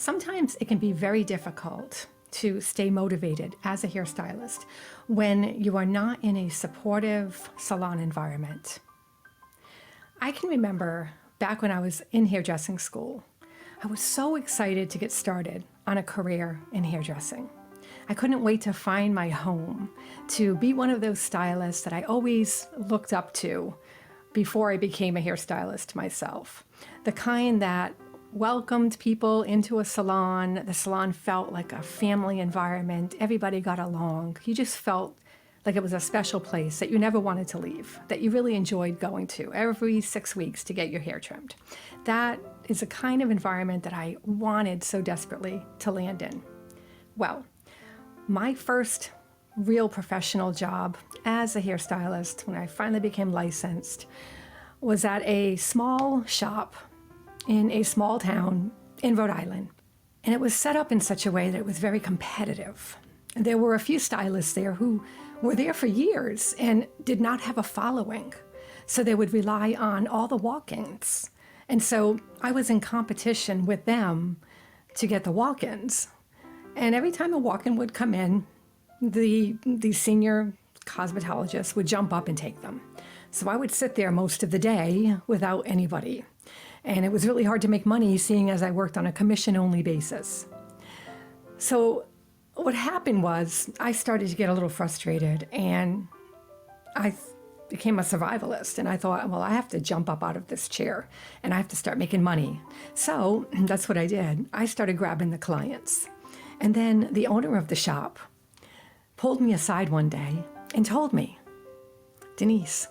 Sometimes it can be very difficult to stay motivated as a hairstylist when you are not in a supportive salon environment. I can remember back when I was in hairdressing school, I was so excited to get started on a career in hairdressing. I couldn't wait to find my home, to be one of those stylists that I always looked up to before I became a hairstylist myself. The kind that welcomed people into a salon. The salon felt like a family environment. Everybody got along. You just felt like it was a special place that you never wanted to leave, that you really enjoyed going to every 6 weeks to get your hair trimmed. That is a kind of environment that I wanted so desperately to land in. Well, my first real professional job as a hairstylist, when I finally became licensed, was at a small shop in a small town in Rhode Island. And it was set up in such a way that it was very competitive. There were a few stylists there who were there for years and did not have a following. So they would rely on all the walk-ins. And so I was in competition with them to get the walk-ins. And every time a walk-in would come in, the senior cosmetologist would jump up and take them. So I would sit there most of the day without anybody. And it was really hard to make money, seeing as I worked on a commission-only basis. So what happened was I started to get a little frustrated, and I became a survivalist. And I thought, well, I have to jump up out of this chair and I have to start making money. So that's what I did. I started grabbing the clients. And then the owner of the shop pulled me aside one day and told me, "Denise,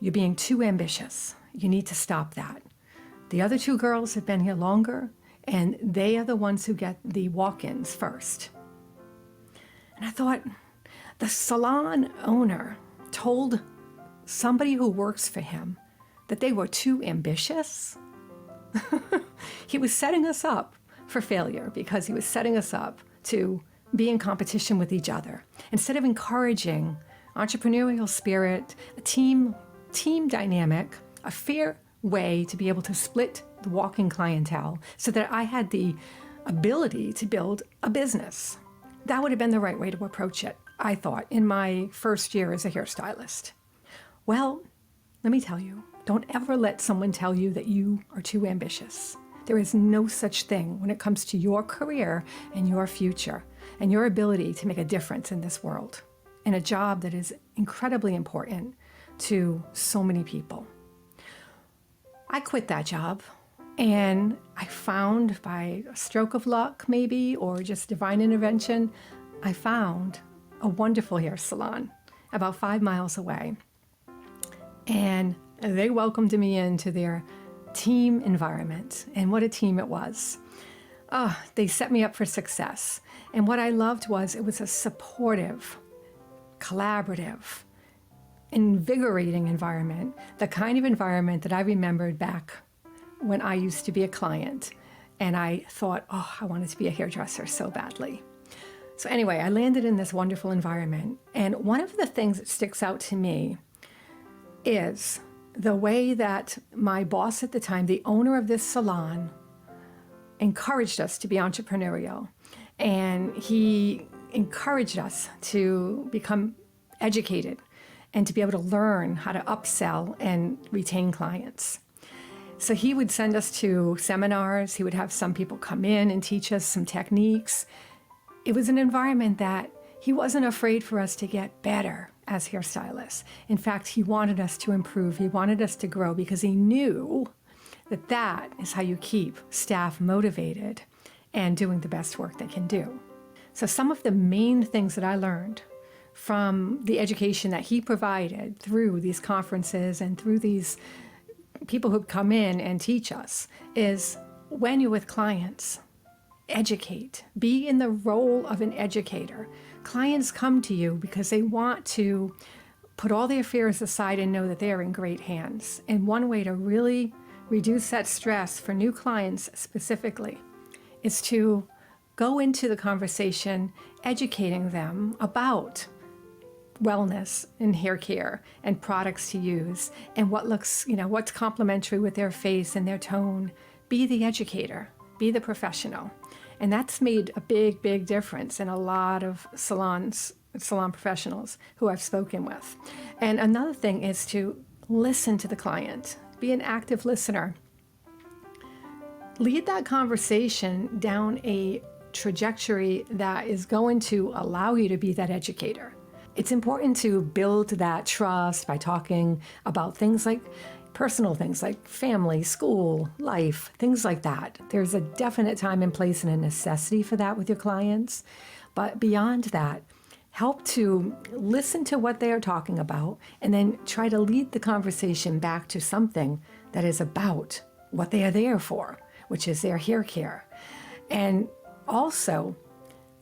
you're being too ambitious. You need to stop that. The other two girls have been here longer, and they are the ones who get the walk-ins first." And I thought, the salon owner told somebody who works for him that they were too ambitious? He was setting us up for failure, because he was setting us up to be in competition with each other. Instead of encouraging entrepreneurial spirit, a team dynamic, a fair way to be able to split the walk-in clientele so that I had the ability to build a business. That would have been the right way to approach it, I thought, in my first year as a hairstylist. Well, let me tell you, don't ever let someone tell you that you are too ambitious. There is no such thing when it comes to your career and your future and your ability to make a difference in this world, in a job that is incredibly important to so many people. I quit that job, and I found, by a stroke of luck maybe, or just divine intervention, I found a wonderful hair salon about 5 miles away. And they welcomed me into their team environment, and what a team it was. They set me up for success. And what I loved was it was a supportive, collaborative, invigorating environment, the kind of environment that I remembered back when I used to be a client, and I thought, oh, I wanted to be a hairdresser so badly. So anyway, I landed in this wonderful environment, and one of the things that sticks out to me is the way that my boss at the time, the owner of this salon, encouraged us to be entrepreneurial, and he encouraged us to become educated and to be able to learn how to upsell and retain clients. So he would send us to seminars. He would have some people come in and teach us some techniques. It was an environment that he wasn't afraid for us to get better as hairstylists. In fact, he wanted us to improve. He wanted us to grow, because he knew that that is how you keep staff motivated and doing the best work they can do. So some of the main things that I learned from the education that he provided through these conferences and through these people who come in and teach us is, when you're with clients, educate. Be in the role of an educator. Clients come to you because they want to put all their fears aside and know that they are in great hands. And one way to really reduce that stress for new clients specifically is to go into the conversation educating them about wellness and hair care and products to use and what looks, what's complementary with their face and their tone. Be the educator. Be the professional. And that's made a big, big difference in a lot of salon professionals who I've spoken with. And another thing is to listen to the client. Be an active listener. Lead that conversation down a trajectory that is going to allow you to be that educator. It's important to build that trust by talking about things like personal things like family, school, life, things like that. There's a definite time and place and a necessity for that with your clients. But beyond that, help to listen to what they are talking about and then try to lead the conversation back to something that is about what they are there for, which is their hair care. And also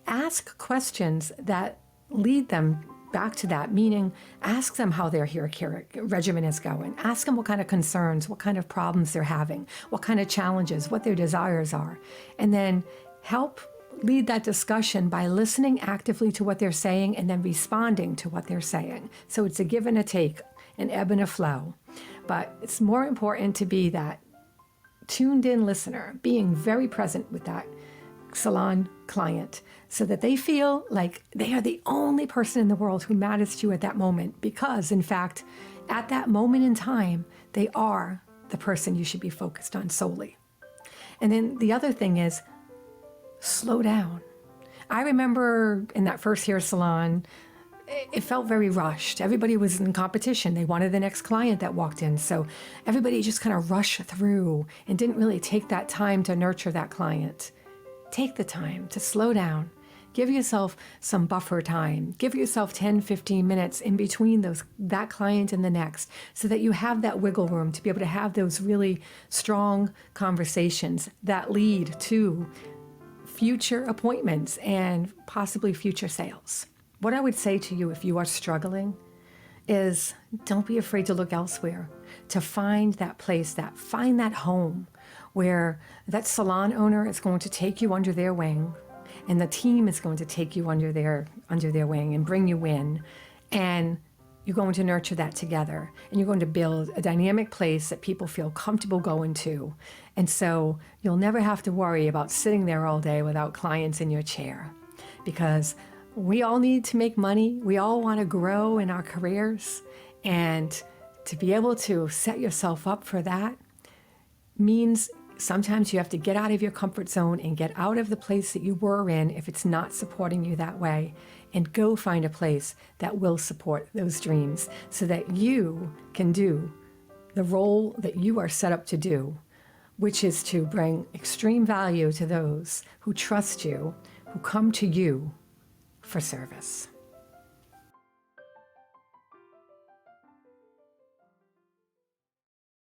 ask questions that lead them back to that, meaning ask them how their hair care regimen is going. Ask them what kind of concerns, what kind of problems they're having, what kind of challenges, what their desires are. And then help lead that discussion by listening actively to what they're saying and then responding to what they're saying. So it's a give and a take, an ebb and a flow. But it's more important to be that tuned in listener, being very present with that salon client so that they feel like they are the only person in the world who matters to you at that moment, because in fact, at that moment in time, they are the person you should be focused on solely. And then the other thing is slow down. I remember in that first hair salon, it felt very rushed. Everybody was in competition. They wanted the next client that walked in. So everybody just kind of rushed through and didn't really take that time to nurture that client. Take the time to slow down. Give yourself some buffer time. Give yourself 10, 15 minutes in between that client and the next so that you have that wiggle room to be able to have those really strong conversations that lead to future appointments and possibly future sales. What I would say to you if you are struggling is don't be afraid to look elsewhere, to find that place, find that home where that salon owner is going to take you under their wing and the team is going to take you under their wing and bring you in, and you're going to nurture that together, and you're going to build a dynamic place that people feel comfortable going to. And so you'll never have to worry about sitting there all day without clients in your chair, because we all need to make money. We all want to grow in our careers, and to be able to set yourself up for that means sometimes you have to get out of your comfort zone and get out of the place that you were in if it's not supporting you that way, and go find a place that will support those dreams so that you can do the role that you are set up to do, which is to bring extreme value to those who trust you, who come to you for service.